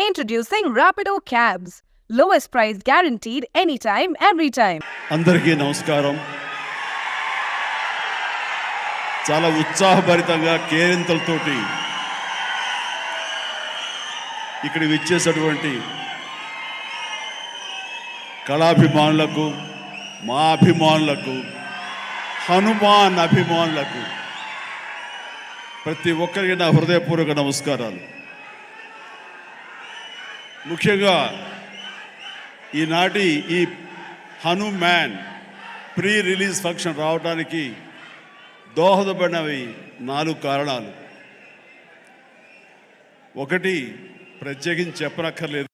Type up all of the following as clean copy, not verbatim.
Introducing Rapido Cabs. Lowest price guaranteed anytime, every time. అందరికీ నమస్కారం. చాలా ఉత్సాహభరితంగా కేరింతలతోటి ఇక్కడ విచ్చేసినటువంటి కళాభిమానులకు, మా అభిమానులకు, హనుమాన్ అభిమానులకు ప్రతి ఒక్కరికి నా హృదయపూర్వక నమస్కారాలు. ముఖ్యంగా ఈనాటి ఈ హనుమాన్ ప్రీ రిలీజ్ ఫంక్షన్ రావడానికి దోహదపడినవి 4 కారణాలు. ఒకటి, ప్రత్యేకించి చెప్పనక్కర్లేదు,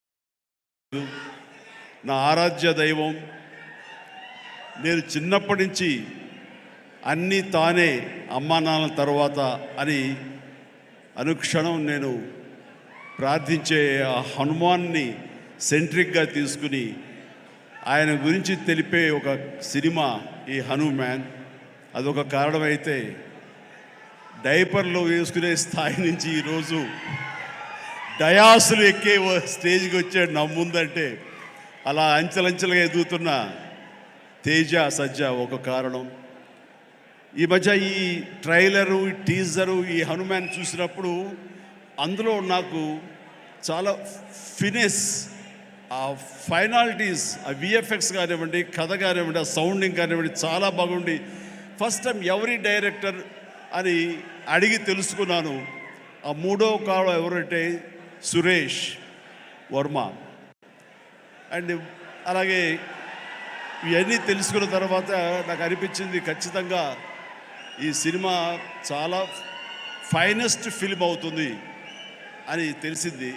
నా ఆరాధ్య దైవం. నేను చిన్నప్పటి నుంచి అన్నీ తానే అమ్మా నాన్నల తర్వాత అని అనుక్షణం నేను ప్రార్థించే ఆ హనుమాన్ని సెంట్రిక్గా తీసుకుని ఆయన గురించి తెలిపే ఒక సినిమా ఈ హనుమాన్. అదొక కారణమైతే, డైపర్లో వేసుకునే స్థాయి నుంచి ఈరోజు డయాసులు ఎక్కే స్టేజ్కి వచ్చాడు నా ముందంటే, అలా అంచెలంచెలుగా ఎదుగుతున్న తేజ సజ్జ ఒక కారణం. ఈ మధ్య ఈ ట్రైలరు, ఈ టీజరు, ఈ హనుమాన్ చూసినప్పుడు అందులో నాకు చాలా ఫినెస్, ఆ ఫైనాలిటీస్, ఆ విఎఫ్ఎక్స్ కానివ్వండి, కథ కానివ్వండి, ఆ సౌండింగ్ కానివ్వండి చాలా బాగుండి ఫస్ట్ టైం ఎవరి డైరెక్టర్ అని అడిగి తెలుసుకున్నాను. ఆ 3వ కాలం ఎవరంటే సురేష్ వర్మ. అండ్ అలాగే ఇవన్నీ తెలుసుకున్న తర్వాత నాకు అనిపించింది ఖచ్చితంగా ఈ సినిమా చాలా ఫైనెస్ట్ ఫిల్మ్ అవుతుంది అని తెలిసింది.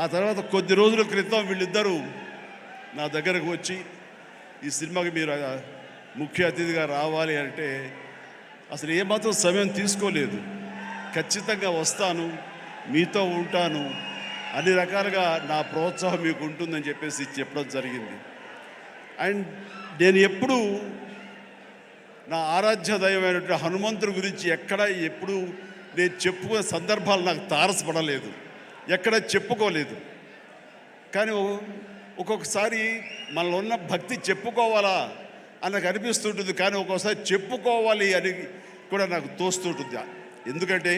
ఆ తర్వాత కొద్ది రోజుల క్రితం వీళ్ళిద్దరూ నా దగ్గరకు వచ్చి ఈ సినిమాకి మీరు ముఖ్య అతిథిగా రావాలి అంటే అసలు ఏమాత్రం సమయం తీసుకోలేదు. ఖచ్చితంగా వస్తాను, మీతో ఉంటాను, అన్ని రకాలుగా నా ప్రోత్సాహం మీకు ఉంటుందని చెప్పేసి చెప్పడం జరిగింది. అండ్ నేను ఎప్పుడూ నా ఆరాధ్య దైవమైనటువంటి హనుమంతుడి గురించి ఎప్పుడు నేను చెప్పుకునే సందర్భాలు నాకు తారసపడలేదు, ఎక్కడ చెప్పుకోలేదు. కానీ ఒక్కొక్కసారి మనలో ఉన్న భక్తి చెప్పుకోవాలా అని నాకు అనిపిస్తుంటుంది, కానీ ఒక్కొక్కసారి చెప్పుకోవాలి అని కూడా నాకు తోస్తుంటుంది. ఎందుకంటే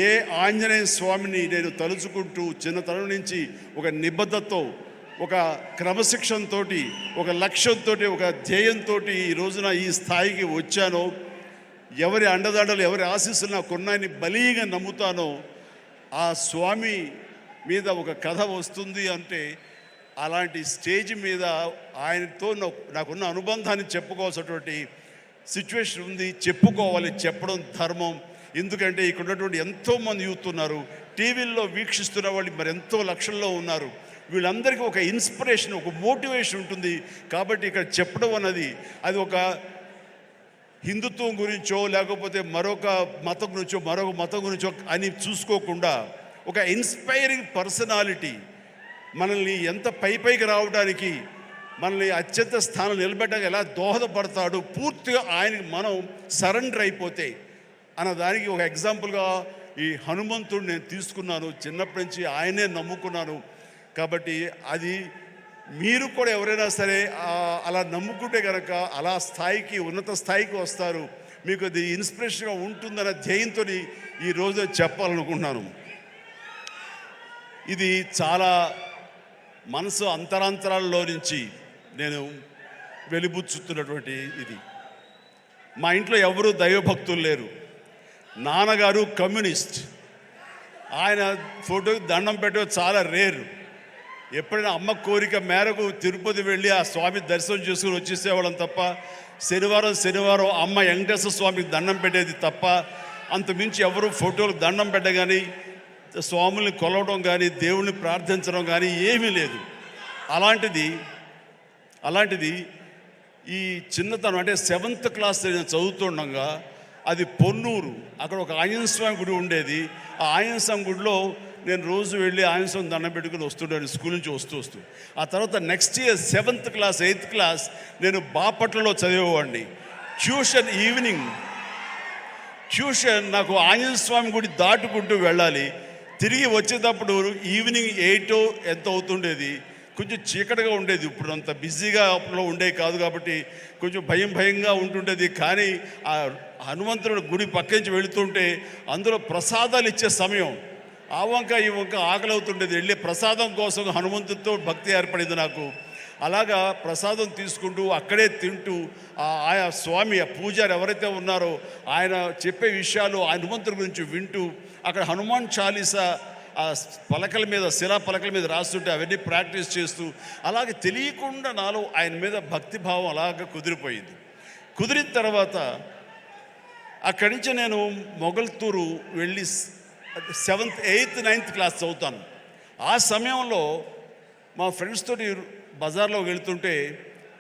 ఏ ఆంజనేయ స్వామిని నేను తలుచుకుంటూ చిన్నతనం నుంచి ఒక నిబద్ధతతో, ఒక క్రమశిక్షణతో, ఒక లక్ష్యంతో, ఒక ధ్యేయంతో ఈ రోజున ఈ స్థాయికి వచ్చానో, ఎవరి అండదండలు, ఎవరి ఆశీస్సులు నాకున్నాయని బలీగా నమ్ముతానో, ఆ స్వామి మీద ఒక కథ వస్తుంది అంటే అలాంటి స్టేజ్ మీద ఆయనతో నాకున్న అనుబంధాన్ని చెప్పుకోవాల్సినటువంటి సిచ్యువేషన్ ఉంది. చెప్పుకోవాలి, చెప్పడం ధర్మం. ఎందుకంటే ఇక్కడ ఉన్నటువంటి ఎంతోమంది యూత్ ఉన్నారు, టీవీల్లో వీక్షిస్తున్న వాళ్ళు మరి ఎంతో లక్షల్లో ఉన్నారు. వీళ్ళందరికీ ఒక ఇన్స్పిరేషన్, ఒక మోటివేషన్ ఉంటుంది. కాబట్టి ఇక్కడ చెప్పడం అన్నది అది ఒక హిందుత్వం గురించో లేకపోతే మరొక మతం గురించో అని చూసుకోకుండా ఒక ఇన్స్పైరింగ్ పర్సనాలిటీ మనల్ని ఎంత పైకి రావడానికి, మనల్ని అత్యంత స్థానం నిలబెట్టడానికి ఎలా దోహదపడతాడు, పూర్తిగా ఆయనకి మనం సరెండర్ అయిపోతే అన్న దానికి ఒక ఎగ్జాంపుల్గా ఈ హనుమంతుడు నేను తీసుకున్నాను. చిన్నప్పటి నుంచి ఆయనే నమ్ముకున్నాను. కాబట్టి అది మీరు కూడా ఎవరైనా సరే అలా నమ్ముకుంటే కనుక అలా స్థాయికి, ఉన్నత స్థాయికి వస్తారు. మీకు అది ఇన్స్పిరేషన్గా ఉంటుందన్న ధ్యేయంతో ఈ రోజు చెప్పాలనుకుంటున్నాను. ఇది చాలా మనసు అంతరాంతరాల్లో నుంచి నేను వెలిబుచ్చుతున్నటువంటి ఇది. మా ఇంట్లో ఎవరు దైవభక్తులు లేరు. నాన్నగారు కమ్యూనిస్ట్, ఆయన ఫోటోకి దండం పెట్టడం చాలా రేరు. ఎప్పుడైనా అమ్మ కోరిక మేరకు తిరుపతి వెళ్ళి ఆ స్వామి దర్శనం చేసుకుని వచ్చేసేవాళ్ళం తప్ప, శనివారం అమ్మ వెంకటేశ్వర స్వామికి దండం పెట్టేది తప్ప, అంతమించి ఎవరు ఫోటోలకు దండం పెట్ట కానీ, స్వాముల్ని కొలవడం కానీ, దేవుణ్ణి ప్రార్థించడం కానీ ఏమీ లేదు. అలాంటిది ఈ చిన్నతనం అంటే 7th క్లాస్ నేను చదువుతుండగా, అది పొన్నూరు, అక్కడ ఒక ఆంజనేయ స్వామి గుడి ఉండేది. ఆ ఆంజనేయ స్వామి గుడిలో నేను రోజు వెళ్ళి ఆంజనేయ స్వామి దండం పెట్టుకుని వస్తుంటాను స్కూల్ నుంచి వస్తూ. ఆ తర్వాత next year 7th class 8th class నేను బాపట్లలో చదివేవాడిని. ట్యూషన్ నాకు ఆంజనేయ స్వామి గుడి దాటుకుంటూ వెళ్ళాలి. తిరిగి వచ్చేటప్పుడు ఈవినింగ్ 8 ఎంత అవుతుండేది. కొంచెం చీకటిగా ఉండేది. ఇప్పుడు అంత బిజీగా అప్పుడు ఉండేవి కాదు కాబట్టి కొంచెం భయంగా ఉంటుండేది. కానీ ఆ హనుమంతుడు గుడి పక్క నుంచి వెళుతుంటే అందులో ప్రసాదాలు ఇచ్చే సమయం. ఆ వంక ఈ వంక ఆకలి అవుతుండేది. వెళ్ళి ప్రసాదం కోసం హనుమంతుడితో భక్తి ఏర్పడింది నాకు. అలాగా ప్రసాదం తీసుకుంటూ అక్కడే తింటూ ఆయా స్వామి ఆ పూజారి ఎవరైతే ఉన్నారో ఆయన చెప్పే విషయాలు ఆ హనుమంతుడి గురించి వింటూ అక్కడ హనుమాన్ చాలీసా ఆ పలకల మీద శిలా పలకల మీద రాస్తుంటే అవన్నీ ప్రాక్టీస్ చేస్తూ అలాగే తెలియకుండా నాలో ఆయన మీద భక్తిభావం అలాగ కుదిరిపోయింది. కుదిరిన తర్వాత అక్కడి నుంచి నేను మొగల్తూరు వెళ్ళి 7th 8th 9th క్లాస్ చదువుతాను. ఆ సమయంలో మా ఫ్రెండ్స్ తోటి బజార్లో వెళ్తుంటే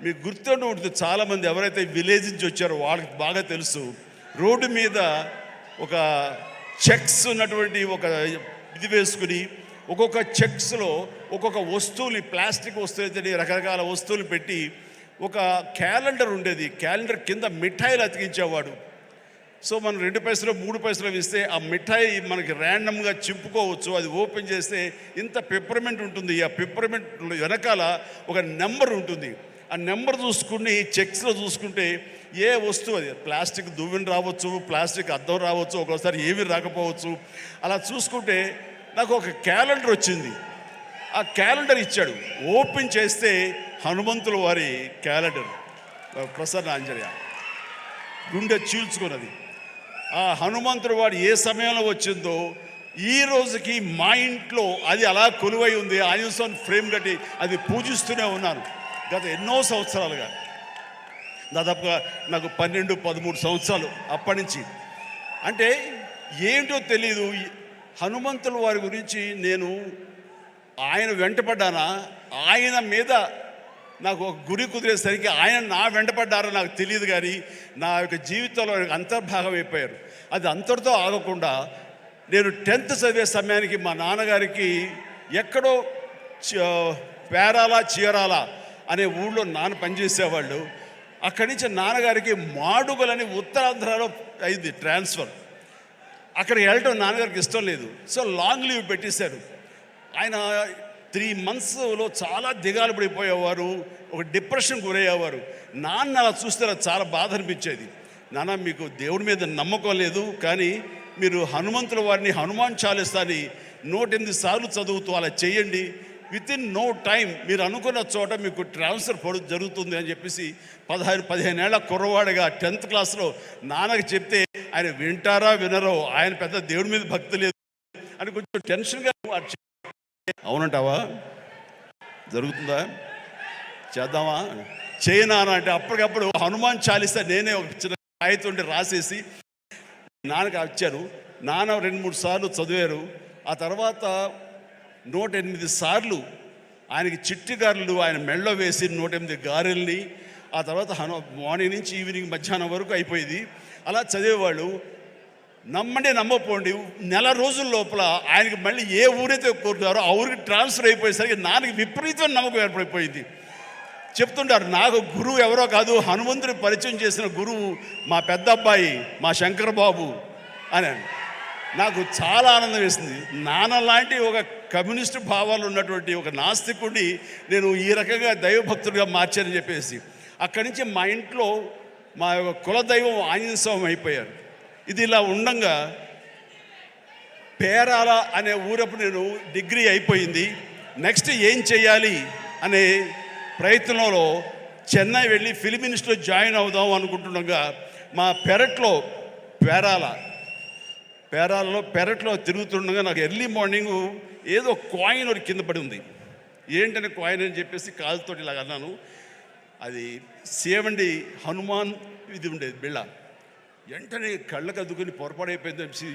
మీకు గుర్తుండి ఉంటుంది, చాలామంది ఎవరైతే విలేజ్ నుంచి వచ్చారో వాళ్ళకి బాగా తెలుసు. రోడ్డు మీద ఒక చెక్స్ ఉన్నటువంటి ఒక ఇది వేసుకుని ఒక్కొక్క చెక్స్లో ఒక్కొక్క వస్తువుని ప్లాస్టిక్ వస్తువులు రకరకాల వస్తువులు పెట్టి ఒక క్యాలెండర్ ఉండేది. క్యాలెండర్ కింద మిఠాయిలు అతికించేవాడు. సో మనం 2 పైసలు 3 పైసలు ఇస్తే ఆ మిఠాయి మనకి ర్యాండమ్గా చింపుకోవచ్చు. అది ఓపెన్ చేస్తే ఇంత పెప్పర్మెంట్ ఉంటుంది. ఆ పెప్పర్మెంట్ వెనకాల ఒక నెంబర్ ఉంటుంది. ఆ నెంబర్ చూసుకుని చెక్స్లో చూసుకుంటే ఏ వస్తువు, అది ప్లాస్టిక్ దువ్వెన రావచ్చు, ప్లాస్టిక్ అద్దం రావచ్చు, ఒక్కోసారి ఏమీ రాకపోవచ్చు. అలా చూసుకుంటే నాకు ఒక క్యాలెండర్ వచ్చింది. ఆ క్యాలెండర్ ఇచ్చాడు. ఓపెన్ చేస్తే హనుమంతుల వారి క్యాలెండర్, ప్రసన్న ఆంజనేయ, గుండె చీల్చుకున్నది. ఆ హనుమంతుడు వాడు ఏ సమయంలో వచ్చిందో ఈ రోజుకి మా ఇంట్లో అది అలా కొలువై ఉంది. ఆంజనేయ ఫ్రేమ్ కట్టి అది పూజిస్తూనే ఉన్నాను గత ఎన్నో సంవత్సరాలుగా. దాదాపుగా నాకు 12-13 సంవత్సరాలు అప్పటి నుంచి. అంటే ఏంటో తెలీదు, హనుమంతుల వారి గురించి నేను ఆయన వెంటపడ్డానా, ఆయన మీద నాకు ఒక గురి కుదిరేసరికి ఆయన నా వెంటపడ్డారో నాకు తెలియదు. కానీ నా యొక్క జీవితంలో అంతర్భాగం అయిపోయారు. అది అంతటితో ఆగకుండా నేను 10th చదివే సమయానికి మా నాన్నగారికి ఎక్కడో పేరాల చీరాల అనే ఊళ్ళో నాన్న పనిచేసేవాళ్ళు. అక్కడి నుంచి నాన్నగారికి మాడుగులని ఉత్తరాంధ్రలో అయింది ట్రాన్స్ఫర్. అక్కడికి వెళ్ళటం నాన్నగారికి ఇష్టం లేదు. సో లాంగ్ లీవ్ పెట్టేశారు. ఆయన 3 monthsలో చాలా దిగాలు పడిపోయేవారు, ఒక డిప్రెషన్ గురయ్యేవారు. నాన్న అలా చూస్తే నాకు చాలా బాధ అనిపించేది. నాన్న, మీకు దేవుడి మీద నమ్మకం లేదు, కానీ మీరు హనుమంతుల వారిని హనుమాన్ చాలీసాని 108 సార్లు చదువుతూ అలా చేయండి. వితిన్ నో టైం మీరు అనుకున్న చోట మీకు ట్రాన్స్ఫర్ జరుగుతుంది అని చెప్పేసి 15 ఏళ్ల కుర్రవాడిగా 10th క్లాస్లో నాన్నకి చెప్తే ఆయన వింటారా వినరో, ఆయన పెద్ద దేవుడి మీద భక్తి లేదు అని కొంచెం టెన్షన్గా. అవునంటావా? జరుగుతుందా? చేద్దామా? చేయనా అంటే అప్పటికప్పుడు హనుమాన్ చాలీసా నేనే ఒక చిన్న కాగితం రాసేసి నాన్నకి వచ్చాను. నాన్న 2-3 సార్లు చదివారు. ఆ తర్వాత 108 సార్లు ఆయనకి చిట్టి గారెలు ఆయన మెళ్ళో వేసి 108 గారెల్ని, ఆ తర్వాత మార్నింగ్ నుంచి ఈవినింగ్ మధ్యాహ్నం వరకు అయిపోయింది. అలా చదివేవాళ్ళు. నమ్మండి నమ్మపోండి, నెల రోజుల లోపల ఆయనకి మళ్ళీ ఏ ఊరైతే కోరుతారో ఆ ఊరికి ట్రాన్స్ఫర్ అయిపోయేసరికి నాన్నకి విపరీతమైన నమ్మకం ఏర్పడిపోయింది. చెప్తుంటారు, నాకు గురువు ఎవరో కాదు, హనుమంతుడి పరిచయం చేసిన గురువు మా పెద్ద అబ్బాయి మా శంకర్ బాబు అని. నాకు చాలా ఆనందం వేసింది. నాన్న లాంటి ఒక కమ్యూనిస్టు భావాలు ఉన్నటువంటి ఒక నాస్తికుడిని నేను ఈ రకంగా దైవభక్తుడిగా మార్చానని చెప్పేసి అక్కడి నుంచి మా ఇంట్లో మా యొక్క కులదైవం ఆంజనేయ స్వామి అయిపోయారు. ఇది ఇలా ఉండంగా పేరాల అనే ఊరప్పుడు నేను డిగ్రీ అయిపోయింది. నెక్స్ట్ ఏం చేయాలి అనే ప్రయత్నంలో చెన్నై వెళ్ళి ఫిల్మ్ ఇన్స్టిట్యూట్లో జాయిన్ అవుదాం అనుకుంటుండగా మా పెరట్లో తిరుగుతుండగా నాకు ఎర్లీ మార్నింగ్ ఏదో కాయిన్ ఒకటి కింద పడి ఉంది. ఏంటనే కాయిన్ అని చెప్పేసి కాలుతోటి ఇలాగ అన్నాను. అది సేవండి హనుమాన్ ఇది ఉండేది బిళ్ళ. వెంటనే కళ్ళకు అద్దుకుని పొరపాడైపోయింది.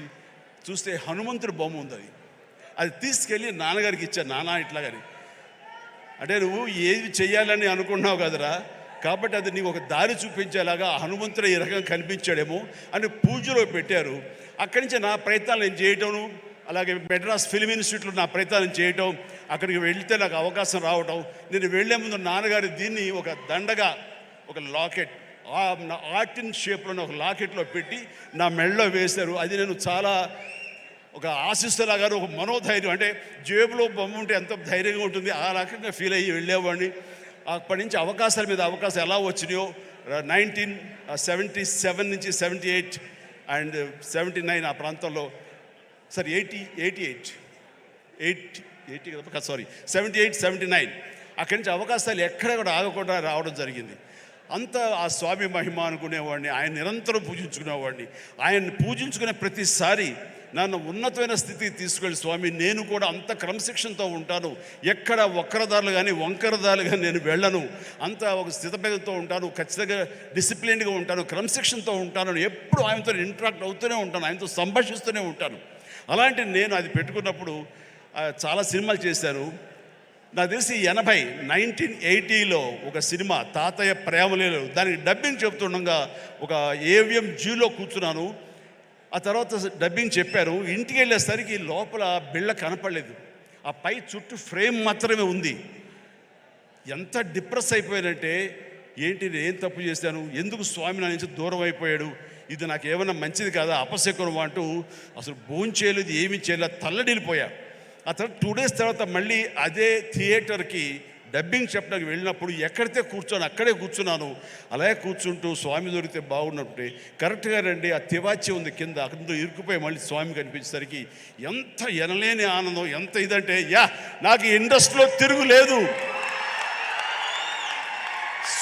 చూస్తే హనుమంతుడి బొమ్మ ఉంది. అది తీసుకెళ్ళి నాన్నగారికి ఇచ్చాను. నాన్న ఇట్లాగని అంటే నువ్వు ఏది చెయ్యాలని అనుకున్నావు కదరా, కాబట్టి అది నీకు ఒక దారి చూపించేలాగా హనుమంతుడు ఈ రకంగా కనిపించాడేమో అని పూజలో పెట్టారు. అక్కడి నుంచి నా ప్రయత్నాలు నేను చేయటం, అలాగే మెడ్రాస్ ఫిల్మ్ ఇన్స్టిట్యూట్లో నా ప్రయత్నాలు చేయటం, అక్కడికి వెళ్తే నాకు అవకాశం రావటం. నేను వెళ్లే ముందు నాన్నగారు దీన్ని ఒక దండగా, ఒక లాకెట్, ఆర్టిన్ షేప్లో ఒక లాకెట్లో పెట్టి నా మెడలో వేశారు. అది నేను చాలా ఒక ఆశిస్తులాగా ఒక మనోధైర్యం, అంటే జేబులో బొమ్మ ఉంటే ఎంత ధైర్యంగా ఉంటుంది ఆ రకంగా ఫీల్ అయ్యి వెళ్ళేవాడిని. అప్పటి నుంచి అవకాశాల మీద అవకాశం ఎలా వచ్చినాయో 1977 నుంచి 78 అండ్ 79 ఆ ప్రాంతంలో, సారీ 78 79 అక్కడి నుంచి అవకాశాలు ఎక్కడ కూడా ఆగకుండా రావడం జరిగింది. అంత ఆ స్వామి మహిమ అనుకునేవాడిని, ఆయన నిరంతరం పూజించుకునేవాడిని. ఆయన్ని పూజించుకునే ప్రతిసారి నన్ను ఉన్నతమైన స్థితికి తీసుకెళ్ళి స్వామి నేను కూడా అంత క్రమశిక్షణతో ఉంటాను, ఎక్కడ వక్రదారులు కానీ వంకరదారులు కానీ నేను వెళ్ళను, అంత ఒక స్థితపేదతో ఉంటాను, ఖచ్చితంగా డిసిప్లిన్గా ఉంటాను, క్రమశిక్షణతో ఉంటాను, ఎప్పుడు ఆయనతో ఇంటరాక్ట్ అవుతూనే ఉంటాను, ఆయనతో సంభాషిస్తూనే ఉంటాను. అలాంటి నేను అది పెట్టుకున్నప్పుడు చాలా సినిమాలు చేశాను. నాకు తెలిసి 1980లో ఒక సినిమా తాతయ్య ప్రేమలేలు, దానికి డబ్బింగ్ చెప్తుండగా ఒక ఏవిఎం జీలో కూర్చున్నాను. ఆ తర్వాత డబ్బింగ్ చెప్పారు. ఇంటికి వెళ్ళేసరికి లోపల బిళ్ళ కనపడలేదు, ఆ పై చుట్టూ ఫ్రేమ్ మాత్రమే ఉంది. ఎంత డిప్రెస్ అయిపోయానంటే, ఏంటి నేను ఏం తప్పు చేశాను, ఎందుకు స్వామి నా నుంచి దూరం అయిపోయాడు, ఇది నాకు ఏమైనా మంచిది కాదా, అపశకునం అంటూ అసలు భోంచేయలేదు, ఏమీ చేయలేదు, తల్లడిల్లిపోయా. ఆ తర్వాత 2 days తర్వాత మళ్ళీ అదే థియేటర్కి డబ్బింగ్ చెప్పడానికి వెళ్ళినప్పుడు ఎక్కడితే కూర్చొని అక్కడే కూర్చున్నాను. అలాగే కూర్చుంటూ స్వామి దొరికితే బాగున్నట్టు కరెక్ట్గా రండి ఆ తివాచి ఉంది కింద, అక్కడ ఇరుక్కుపోయి మళ్ళీ స్వామి కనిపించేసరికి ఎంత ఎనలేని ఆనందం, ఎంత ఇదంటే నాకు ఇండస్ట్రీలో తిరుగులేదు,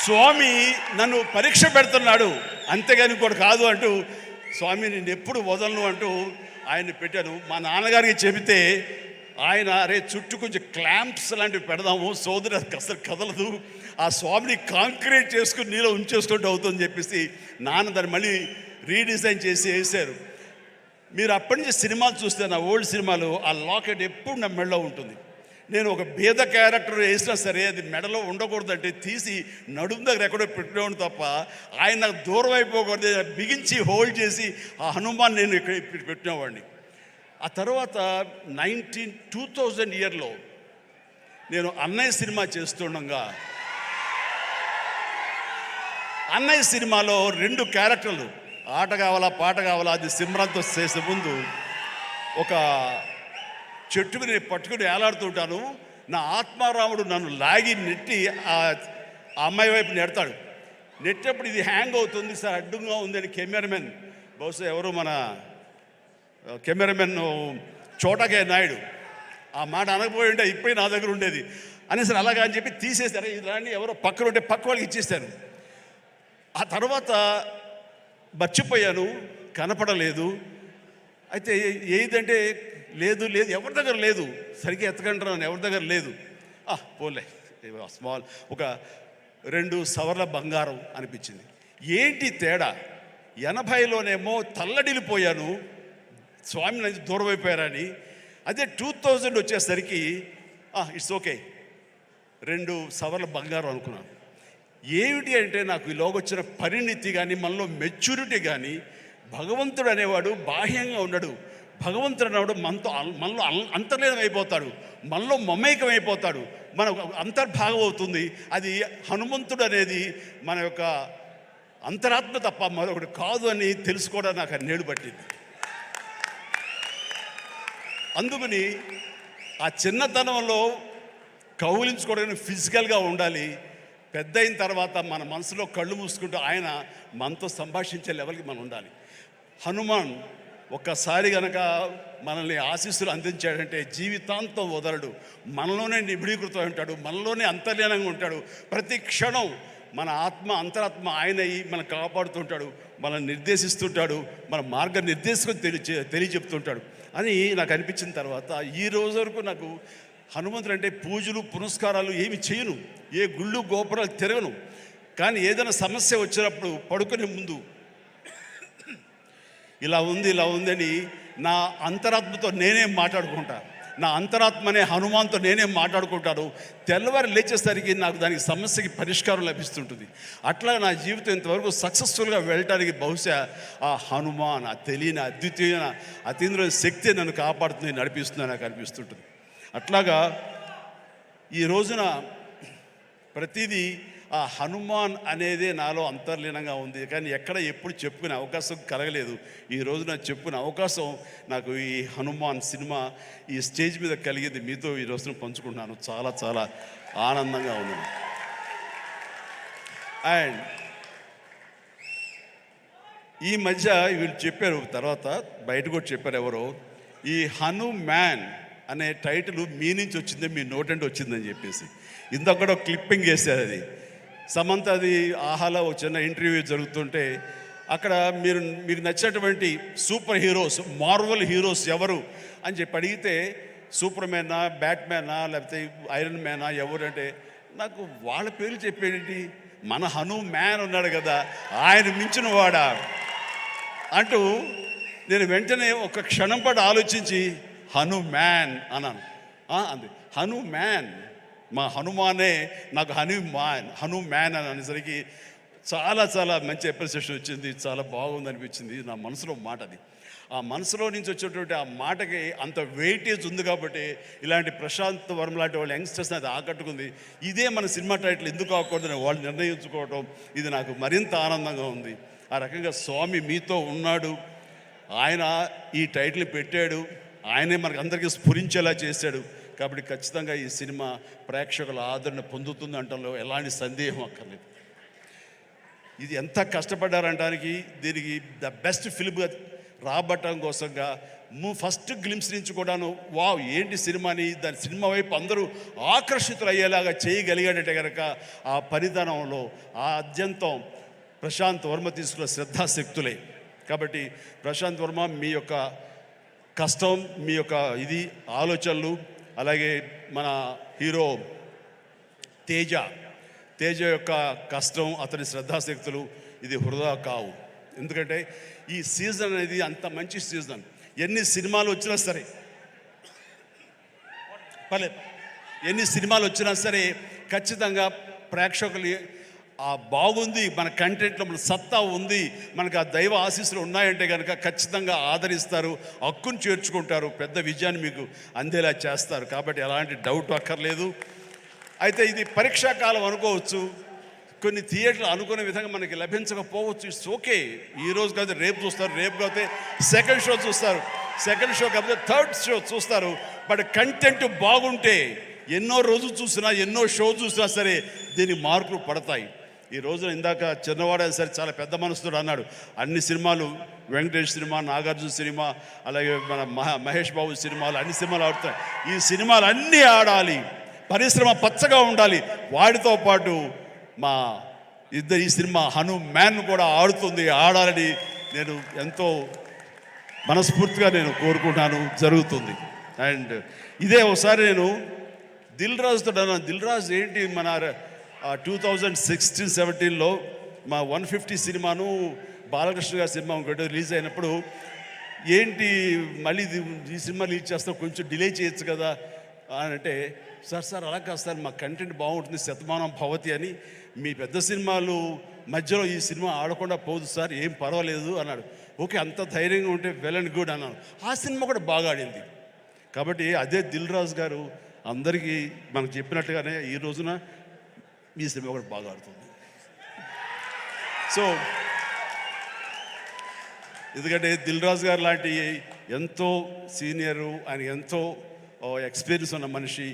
స్వామి నన్ను పరీక్ష పెడుతున్నాడు అంతేగాని ఇంకోటి కాదు అంటూ, స్వామి నేను ఎప్పుడు వదలను అంటూ ఆయన్ని పెట్టాను. మా నాన్నగారికి చెబితే ఆయన అరే చుట్టూ కొంచెం క్లాంప్స్ లాంటివి పెడదాము, సోదరు అసలు కదలదు, ఆ స్వామిని కాంక్రీట్ చేసుకుని నీలో ఉంచేసుకుంటూ అవుతుందని చెప్పేసి నాన్న దాన్ని మళ్ళీ రీడిజైన్ చేసి వేశారు. మీరు అప్పటి నుంచి సినిమాలు చూస్తే, నా ఓల్డ్ సినిమాలు, ఆ లాకెట్ ఎప్పుడు నా మెడలో ఉంటుంది. నేను ఒక భేద క్యారెక్టర్ వేసినా సరే అది మెడలో ఉండకూడదంటే తీసి నడుము దగ్గర ఎక్కడో పెట్టినవాడు తప్ప, ఆయన నాకు దూరం అయిపోకూడదు బిగించి హోల్డ్ చేసి ఆ హనుమాన్ నేను ఇక్కడ పెట్టినవాడిని. ఆ తర్వాత 2000 ఇయర్లో నేను అన్నయ్య సినిమా చేస్తుండగా, అన్నయ్య సినిమాలో 2 క్యారెక్టర్లు, ఆట కావాలా పాట కావాలా, అది సిమ్రాన్తో చేసే ముందు ఒక చెట్టుకు నేను పట్టుకుని వేలాడుతుంటాను. నా ఆత్మారాముడు నన్ను లాగి నెట్టి ఆ అమ్మాయి వైపు నెడతాడు. నెట్టేప్పుడు ఇది హ్యాంగ్ అవుతుంది సార్, అడ్డుగా ఉందని కెమెరామెన్, బహుశా ఎవరు మన కెమెరామెన్ చోటకే నాయుడు ఆ మాట అనకపోయి ఉంటే ఇప్పుడే నా దగ్గర ఉండేది అనేసి అలాగా అని చెప్పి తీసేశారు. ఇలాంటి ఎవరో పక్కన ఉంటే పక్క వాళ్ళకి ఇచ్చేస్తాను. ఆ తర్వాత మర్చిపోయాను, కనపడలేదు. అయితే ఏదంటే లేదు ఎవరి దగ్గర లేదు, సరిగ్గా ఎత్తకంటున్నాను, ఎవరి దగ్గర లేదు. పోలే స్మాల్ ఒక 2 సవర్ల బంగారం అనిపించింది. ఏంటి తేడా, 80లోనేమో తల్లడిల్లిపోయాను, స్వామి నుంచి దూరం అయిపోయారని. అదే 2000 వచ్చేసరికి ఇట్స్ ఓకే, 2 సవర్ల బంగారం అనుకున్నాను. ఏమిటి అంటే నాకు ఈలోగొచ్చిన పరిణితి కానీ మనలో మెచ్యూరిటీ కానీ, భగవంతుడు అనేవాడు బాహ్యంగా ఉండడు, భగవంతుడు అనేవాడు మనలో అంతర్లీనం అయిపోతాడు, మనలో మమేకం అయిపోతాడు, మన అంతర్భాగం అవుతుంది. అది హనుమంతుడు అనేది మన యొక్క అంతరాత్మ తప్ప మరొకటి కాదు అని తెలుసుకోవడం నాకు అన్నేళ్ళు పట్టింది. అందుకని ఆ చిన్నతనంలో కౌలించుకోవడానికి ఫిజికల్గా ఉండాలి, పెద్ద అయిన తర్వాత మన మనసులో కళ్ళు మూసుకుంటూ ఆయన మనతో సంభాషించే లెవెల్కి మనం ఉండాలి. హనుమాన్ ఒక్కసారి కనుక మనల్ని ఆశీస్సులు అందించాడంటే జీవితాంతం వదలడు, మనలోనే నిబిడీకృతం ఉంటాడు, మనలోనే అంతర్లీనంగా ఉంటాడు. ప్రతి క్షణం మన ఆత్మ అంతరాత్మ ఆయన మనం కాపాడుతుంటాడు, మనల్ని నిర్దేశిస్తుంటాడు, మన మార్గ నిర్దేశం తెలియచెప్తుంటాడు అని నాకు అనిపించిన తర్వాత ఈ రోజు వరకు నాకు హనుమంతుడు అంటే పూజలు పునస్కారాలు ఏమి చేయను, ఏ గుళ్ళు గోపురాలు తిరగను. కానీ ఏదైనా సమస్య వచ్చినప్పుడు పడుకునే ముందు ఇలా ఉందని నా అంతరాత్మతో నేనే మాట్లాడుకుంటా, నా అంతరాత్మనే హనుమాన్తో నేనే మాట్లాడుకుంటాను. తెల్లవారు లేచేసరికి నాకు దానికి సమస్యకి పరిష్కారం లభిస్తుంటుంది. అట్లా నా జీవితం ఇంతవరకు సక్సెస్ఫుల్గా వెళ్ళటానికి బహుశా ఆ హనుమాన్, ఆ తెలియని అద్వితీయమైన అతీంద్ర శక్తి నన్ను కాపాడుతుంది, నడిపిస్తుంది నాకు అనిపిస్తుంటుంది. అట్లాగా ఈ రోజున ప్రతిదీ ఆ హనుమాన్ అనేదే నాలో అంతర్లీనంగా ఉంది, కానీ ఎక్కడ ఎప్పుడు చెప్పుకునే అవకాశం కలగలేదు. ఈ రోజు నాకు చెప్పుకునే అవకాశం నాకు ఈ హనుమాన్ సినిమా ఈ స్టేజ్ మీద కలిగింది. మీతో ఈ రోజున పంచుకుంటున్నాను. చాలా చాలా ఆనందంగా ఉంది. అండ్ ఈ మధ్య వీళ్ళు చెప్పారు, తర్వాత బయట కూడా చెప్పారు ఎవరో, ఈ హనుమాన్ అనే టైటిల్ మీ నుంచి వచ్చింది, మీ నోటంటే వచ్చిందని చెప్పేసి ఇందాక కూడా క్లిప్పింగ్ వేసారు. అది సమంత, అది ఆహాలో ఒక చిన్న ఇంటర్వ్యూ జరుగుతుంటే అక్కడ మీకు నచ్చినటువంటి సూపర్ హీరోస్, మార్వల్ హీరోస్ ఎవరు అని చెప్పి అడిగితే సూపర్ మ్యానా, బ్యాట్మ్యానా, లేకపోతే ఐరన్ మ్యానా ఎవరు అంటే నాకు వాళ్ళ పేర్లు చెప్పేటి, మన హనుమాన్ ఉన్నాడు కదా, ఆయన మించిన వాడా అంటూ నేను వెంటనే ఒక క్షణం పాటు ఆలోచించి హనుమాన్ అన్నాను. అంది హనుమాన్, మా హనుమానే నాకు హనుమాన్ అని అనేసరికి చాలా చాలా మంచి అప్రిసియేషన్ వచ్చింది. చాలా బాగుంది అనిపించింది. నా మనసులో మాట అది. ఆ మనసులో నుంచి వచ్చేటువంటి ఆ మాటకి అంత వెయిటేజ్ ఉంది కాబట్టి ఇలాంటి ప్రశాంత్ వర్మ లాంటి వాళ్ళ యంగ్స్టర్స్ని అది ఆకట్టుకుంది. ఇదే మన సినిమా టైటిల్ ఎందుకు అవ్వకూడదని వాళ్ళు నిర్ణయించుకోవటం ఇది నాకు మరింత ఆనందంగా ఉంది. ఆ రకంగా స్వామి మీతో ఉన్నాడు, ఆయన ఈ టైటిల్ పెట్టాడు, ఆయనే మనకు అందరికీ స్ఫురించేలా చేశాడు. కాబట్టి ఖచ్చితంగా ఈ సినిమా ప్రేక్షకుల ఆదరణ పొందుతుంది అనటంలో ఎలాంటి సందేహం అక్కర్లేదు. ఇది ఎంత కష్టపడ్డారనడానికి, దీనికి ద బెస్ట్ ఫిల్మ్గా రాబట్టడం కోసంగా ఫస్ట్ గ్లిమ్స్ నుంచి కూడాను వావ్ ఏంటి సినిమాని, దాని సినిమా వైపు అందరూ ఆకర్షితులు అయ్యేలాగా చేయగలిగాడంటే కనుక ఆ పరిధానంలో ఆ అత్యంతం ప్రశాంత్ వర్మ తీసుకున్న శ్రద్ధాశక్తులే. కాబట్టి ప్రశాంత్ వర్మ మీ యొక్క కష్టం, మీ యొక్క ఇది ఆలోచనలు, అలాగే మన హీరో తేజ యొక్క కష్టం, అతని శ్రద్ధాశక్తులు ఇది వృధా కావు. ఎందుకంటే ఈ సీజన్ అనేది అంత మంచి సీజన్. ఎన్ని సినిమాలు వచ్చినా సరే ఎన్ని సినిమాలు వచ్చినా సరే ఖచ్చితంగా ప్రేక్షకులు బాగుంది, మన కంటెంట్లో మన సత్తా ఉంది, మనకు ఆ దైవ ఆశీస్సులు ఉన్నాయంటే కనుక ఖచ్చితంగా ఆదరిస్తారు, హక్కును చేర్చుకుంటారు, పెద్ద విజయాన్ని మీకు అందేలా చేస్తారు. కాబట్టి ఎలాంటి డౌట్ అక్కర్లేదు. అయితే ఇది పరీక్షాకాలం అనుకోవచ్చు, కొన్ని థియేటర్లు అనుకునే విధంగా మనకి లభించకపోవచ్చు. It's okay. ఈరోజు కాదు రేపు చూస్తారు, రేపు కాకపోతే సెకండ్ షో చూస్తారు, సెకండ్ షో కాకపోతే థర్డ్ షో చూస్తారు. బట్ కంటెంట్ బాగుంటే ఎన్నో రోజులు చూసినా, ఎన్నో షో చూసినా సరే దీనికి మార్కులు పడతాయి. ఈ రోజున ఇందాక చిన్నవాడ సరే చాలా పెద్ద మనసుతో అన్నాడు, అన్ని సినిమాలు వెంకటేష్ సినిమా, నాగార్జున సినిమా, అలాగే మన మహేష్ బాబు సినిమాలు, అన్ని సినిమాలు ఆడుతాయి. ఈ సినిమాలు అన్నీ ఆడాలి, పరిశ్రమ పచ్చగా ఉండాలి. వాటితో పాటు మా ఈ సినిమా హనుమాన్ కూడా ఆడాలని నేను ఎంతో మనస్ఫూర్తిగా నేను కోరుకుంటాను, జరుగుతుంది. అండ్ ఇదే ఒకసారి నేను దిల్ రాజుతో అన్నాను, దిల్ రాజు ఏంటి మన 2016-17లో మా 150 సినిమాను బాలకృష్ణ గారి సినిమా ఇంకోటి రిలీజ్ అయినప్పుడు ఏంటి మళ్ళీ ఈ సినిమా రిలీజ్ చేస్తాం, కొంచెం డిలే చేయొచ్చు కదా అని అంటే, సార్ అలా కాదు సార్, మా కంటెంట్ బాగుంటుంది, శతమానం భవతి అని, మీ పెద్ద సినిమాలు మధ్యలో ఈ సినిమా ఆడకుండా పోదు సార్, ఏం పర్వాలేదు అన్నాడు. ఓకే, అంత ధైర్యంగా ఉంటే వెల్ అండ్ గుడ్ అన్నాను. ఆ సినిమా కూడా బాగా ఆడింది. కాబట్టి అదే దిల్ రాజు గారు అందరికీ మనకు చెప్పినట్టుగానే ఈ రోజున ఈ సినిమా కూడా బాగా ఆడుతుంది. సో ఎందుకంటే దిల్ రాజు గారు లాంటి ఎంతో సీనియరు, ఆయన ఎంతో ఎక్స్పీరియన్స్ ఉన్న మనిషి,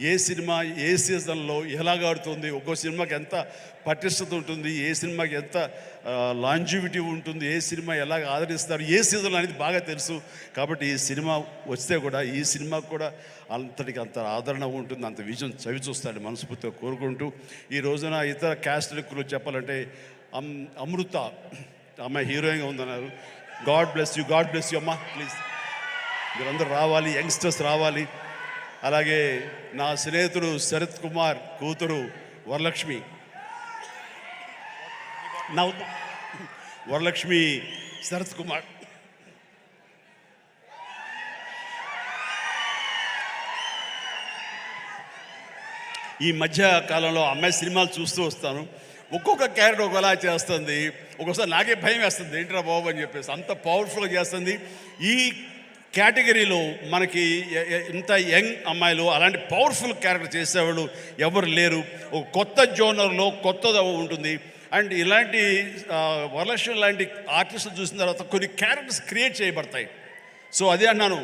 ఏ సినిమా ఏ సీజన్లో ఎలాగ ఆడుతుంది, ఒక్కో సినిమాకి ఎంత పటిష్టత ఉంటుంది, ఏ సినిమాకి ఎంత లాంజివిటీ ఉంటుంది, ఏ సినిమా ఎలాగ ఆదరిస్తారు, ఏ సీజన్ అనేది బాగా తెలుసు. కాబట్టి ఈ సినిమా వస్తే కూడా ఈ సినిమాకు కూడా అంతటికి అంత ఆదరణ ఉంటుంది, అంత విజయం చవి చూస్తాడని మనస్ఫూర్తిగా కోరుకుంటూ, ఈ రోజున ఇతర క్యాస్ట్లకు చెప్పాలంటే అమృత అమ్మాయి హీరోయిన్గా ఉందన్నారు. గాడ్ బ్లెస్ యూ అమ్మా, ప్లీజ్ మీరందరూ రావాలి, యంగ్స్టర్స్ రావాలి. అలాగే నా స్నేహితుడు శరత్ కుమార్ కూతురు వరలక్ష్మి, శరత్ కుమార్ ఈ మధ్య కాలంలో అమ్మాయి సినిమాలు చూస్తూ వస్తాను. ఒక్కొక్క క్యారెక్టర్ ఒకలా చేస్తుంది. ఒక్కోసారి నాకే భయం వేస్తుంది, ఏంట్రా బాబు అని చెప్పేసి, అంత పవర్ఫుల్గా చేస్తుంది. ఈ కేటగిరీలో మనకి ఇంత యంగ్ అమ్మాయిలు అలాంటి పవర్ఫుల్ క్యారెక్టర్ చేసేవాళ్ళు ఎవరు లేరు. ఒక కొత్త జోనర్లో కొత్తగా ఉంటుంది. అండ్ ఇలాంటి వరలక్ష్మి లాంటి ఆర్టిస్టులు చూసిన తర్వాత కొన్ని క్యారెక్టర్స్ క్రియేట్ చేయబడతాయి. సో అదే అన్నాను,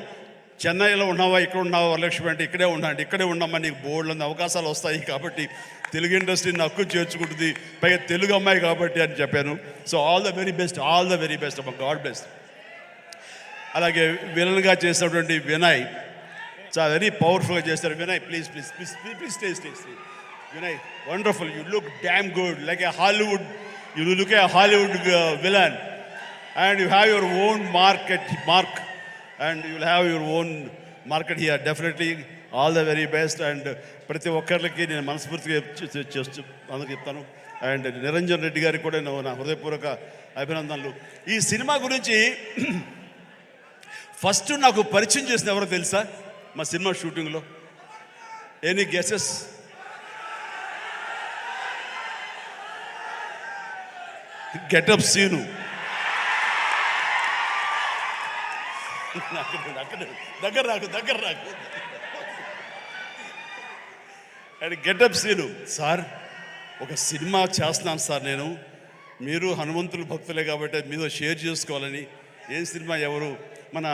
చెన్నైలో ఉన్నావా, ఇక్కడ ఉన్నావా వరలక్ష్మి అంటే ఇక్కడే ఉన్నాండి, ఇక్కడే ఉన్నామా, నీకు బోల్డ్ అవకాశాలు వస్తాయి కాబట్టి తెలుగు ఇండస్ట్రీని హక్కు చేర్చుకుంటుంది, పైగా తెలుగు అమ్మాయి కాబట్టి అని చెప్పాను. So all the very best అమ్మ, గాడ్ బ్లెస్. అలాగే విలన్గా చేసినటువంటి వినయ్ చాలా వెరీ పవర్ఫుల్గా చేస్తారు. Vinay please please please please stay. Vinay wonderful, you look damn good like A Hollywood, you look A Hollywood villain and you have your own mark and you will have your own market here. Definitely all the very best. And ప్రతి ఒక్కరికి నేను మనస్ఫూర్తిగా చేస్తూ అందరికి చెప్తాను. And Niranjan Reddy గారికి కూడా నా హృదయపూర్వక అభినందనలు. ఈ సినిమా గురించి ఫస్ట్ నాకు పరిచయం చేసిన ఎవరో తెలుసా? మా సినిమా షూటింగ్లో ఎనీ గెసెస్? Getup scene. దగ్గర రాకు. And getup scene. సార్ ఒక సినిమా చేస్తున్నాను సార్ నేను, మీరు హనుమంతుల భక్తులే కాబట్టి మీతో షేర్ చేసుకోవాలని. ఏం సినిమా, ఎవరు? మన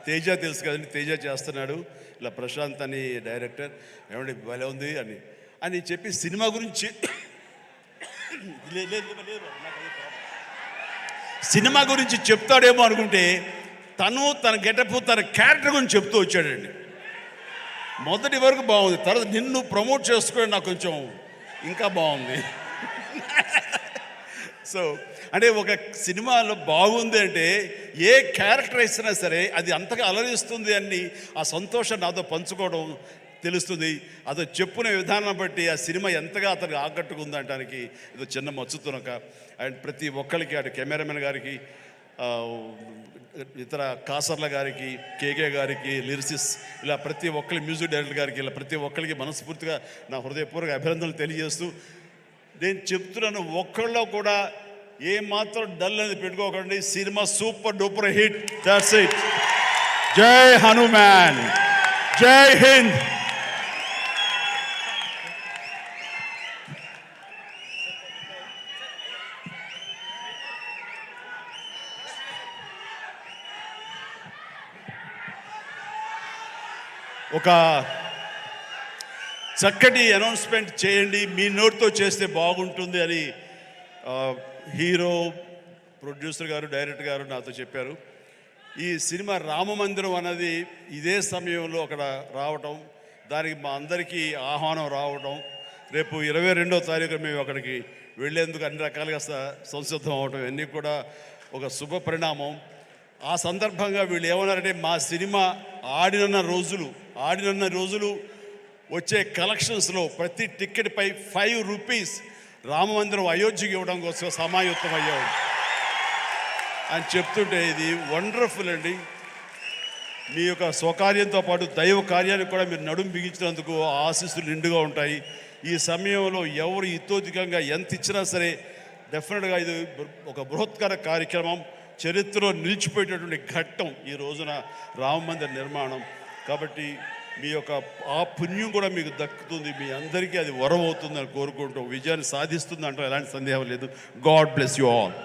తేజ తెలుసు కదండి, తేజ చేస్తున్నాడు, ఇలా ప్రశాంత్ అని డైరెక్టర్, ఏమంటే భలే ఉంది అని చెప్పి సినిమా గురించి సినిమా గురించి చెప్తాడేమో అనుకుంటే తన గెటప్ తన క్యారెక్టర్ గురించి చెప్తూ వచ్చాడండి. మొదటి వరకు బాగుంది, తర్వాత నిన్ను ప్రమోట్ చేసుకోవడం నాకు కొంచెం ఇంకా బాగుంది. సో అంటే ఒక సినిమాలో బాగుంది అంటే ఏ క్యారెక్టర్ ఇచ్చినా సరే అది అంతగా అలరిస్తుంది అని ఆ సంతోషం నాతో పంచుకోవడం తెలుస్తుంది. అదో చెప్పుకునే విధానం బట్టి ఆ సినిమా ఎంతగా అతనికి ఆకట్టుకుంది అనడానికి ఇదో చిన్న మచ్చుతునక. అండ్ ప్రతి ఒక్కరికి, అటు కెమెరామెన్ గారికి, ఇతర కాసర్ల గారికి, కేకే గారికి, లిరిసిస్, ఇలా ప్రతి ఒక్కరి మ్యూజిక్ డైరెక్టర్ గారికి, ఇలా ప్రతి ఒక్కరికి మనస్ఫూర్తిగా నా హృదయపూర్వక అభినందనలు తెలియజేస్తూ నేను చెప్తున్నాను, ఒక్కళ్ళలో కూడా ఏ మాత్రం డల్ అనేది పెట్టుకోకండి. Cinema super duper hit. That's it. జై హనుమాన్, జై హింద్. ఒక చక్కటి అనౌన్స్మెంట్ చేయండి, మీ నోట్తో చేస్తే బాగుంటుంది అని హీరో, ప్రొడ్యూసర్ గారు, డైరెక్టర్ గారు నాతో చెప్పారు. ఈ సినిమా రామమందిరం అన్నది ఇదే సమయంలో అక్కడ రావటం, దానికి మా అందరికీ ఆహ్వానం రావటం, రేపు 22వ తారీఖు మేము అక్కడికి వెళ్ళేందుకు అన్ని రకాలుగా సంసిద్ధం అవటం, ఇవన్నీ కూడా ఒక శుభ పరిణామం. ఆ సందర్భంగా వీళ్ళు ఏమన్నారంటే, మా సినిమా ఆడిన రోజులు వచ్చే కలెక్షన్స్లో ప్రతి టికెట్ పై 5 రూపీస్ రామమందిరం అయోధ్యకి ఇవ్వడం కోసం సమాయుత్తం అయ్యాడు అని చెప్తుంటే ఇది వండర్ఫుల్ అండి. మీ యొక్క స్వకార్యంతో పాటు దైవ కార్యానికి కూడా మీరు నడుము బిగించినందుకు ఆశీస్సులు నిండుగా ఉంటాయి. ఈ సమయంలో ఎవరు ఇతోధికంగా ఎంత ఇచ్చినా సరే డెఫినెట్గా ఇది ఒక బృహత్కర కార్యక్రమం, చరిత్రలో నిలిచిపోయేటటువంటి ఘట్టం ఈ రోజున రామమందిర నిర్మాణం. కాబట్టి మీ యొక్క ఆ పుణ్యం కూడా మీకు దక్కుతుంది, మీ అందరికీ అది వరం అవుతుందని కోరుకుంటూ విజయాన్ని సాధిస్తుంది అంటే ఎలాంటి సందేహం లేదు. God bless you all.